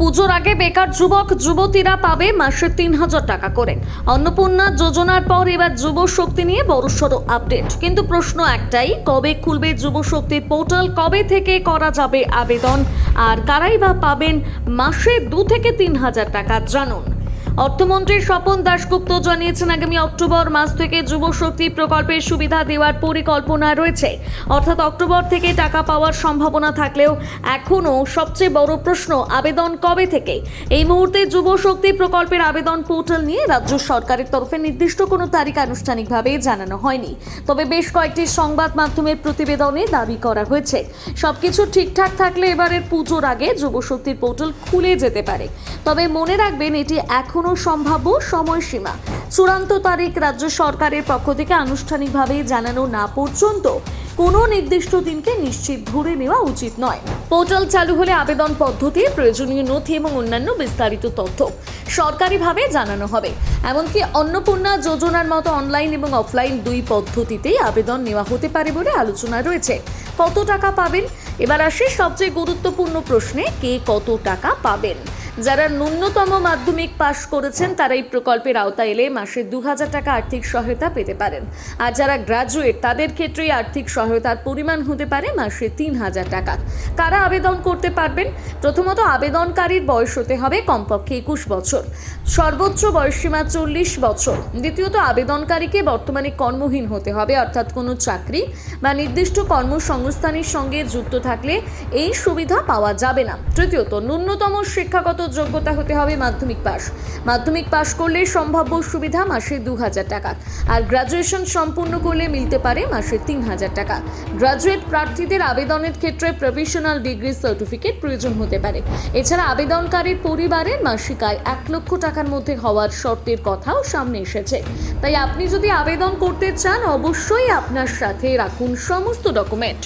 পুজোর আগে বেকার যুবক যুবতীরা পাবে মাসে ৩,০০০ টাকা করে। অন্নপূর্ণা যোজনার পর এবার যুব শক্তি নিয়ে বড়সড় আপডেট। কিন্তু প্রশ্ন একটাই, কবে খুলবে যুব শক্তির পোর্টাল, কবে থেকে করা যাবে আবেদন, আর কারাই বা পাবেন মাসে ২ থেকে ৩,০০০ টাকা, জানুন। অর্থমন্ত্রী স্বপন দাশগুপ্ত জানিয়েছেন, আগামী অক্টোবর মাস থেকে যুব শক্তি প্রকল্পের সুবিধা দেওয়ার পরিকল্পনা রয়েছে। অর্থাৎ অক্টোবর থেকে টাকা পাওয়ার সম্ভাবনা থাকলেও এখনও সবচেয়ে বড় প্রশ্ন, আবেদন কবে থেকে। এই মুহূর্তে যুব শক্তি প্রকল্পের আবেদন পোর্টাল নিয়ে রাজ্য সরকারের তরফে নির্দিষ্ট কোনো তারিখ আনুষ্ঠানিকভাবে জানানো হয়নি। তবে বেশ কয়েকটি সংবাদ মাধ্যমের প্রতিবেদনে দাবি করা হয়েছে, সবকিছু ঠিকঠাক থাকলে এবারের পুজোর আগে যুব শক্তির পোর্টাল খুলে যেতে পারে। তবে মনে রাখবেন, এটি এখনও সম্ভাব্য সময়সীমা। চূড়ান্ত তারিখ রাজ্য সরকারের পক্ষ থেকে আনুষ্ঠানিকভাবে জানানো না পর্যন্ত কোনো নির্দিষ্ট দিনকে নিশ্চিত ধরে নেওয়া উচিত নয়। পোর্টাল চালু হলে আবেদন পদ্ধতি, প্রয়োজনীয় নথি এবং অন্যান্য বিস্তারিত তথ্য সরকারিভাবে জানানো হবে। এমনকি অন্নপূর্ণা যোজনার মতো অনলাইন এবং অফলাইন দুই পদ্ধতিতেই আবেদন নেওয়া হতে পারে বলে আলোচনা রয়েছে। কত টাকা পাবেন? এবার আসে সবচেয়ে গুরুত্বপূর্ণ প্রশ্নে, কে কত টাকা পাবেন। যারা ন্যূনতম মাধ্যমিক পাশ করেছেন তারা এই প্রকল্পের আওতায় এলে মাসে ২,০০০ টাকা আর্থিক সহায়তা পেতে পারেন। আর যারা গ্রাজুয়েট, তাদের ক্ষেত্রে আর্থিক সহায়তার পরিমাণ হতে পারে মাসে ৩,০০০ টাকা। কারা আবেদন করতে পারবেন? প্রথমত, আবেদনকারীর বয়স হতে হবে কমপক্ষে ২১ বছর, সর্বোচ্চ বয়সসীমা ৪০ বছর। দ্বিতীয়ত, আবেদনকারীকে বর্তমানে কর্মহীন হতে হবে, অর্থাৎ কোনো চাকরি বা নির্দিষ্ট কর্মসংস্থানের সঙ্গে যুক্ত থাকলে এই সুবিধা পাওয়া যাবে না। তৃতীয়ত, ন্যূনতম শিক্ষাগত যোগ্যতা হতে হবে মাধ্যমিক পাস। মাধ্যমিক পাস করলে সম্ভাব্য সুবিধা মাসে ২,০০০ টাকা, আর গ্রাজুয়েশন সম্পূর্ণ করলে মিলতে পারে মাসে ৩,০০০ টাকা। গ্রাজুয়েট প্রার্থীদের আবেদনের ক্ষেত্রে প্রফেশনাল ডিগ্রি সার্টিফিকেট প্রয়োজন হতে পারে। এছাড়া আবেদনকারীর পরিবারের মাসিক আয় ১ লক্ষ টাকার মধ্যে হওয়ার শর্তের কথাও সামনে এসেছে। তাই আপনি যদি আবেদন করতে চান, অবশ্যই আপনার সাথে রাখুন সমস্ত ডকুমেন্ট।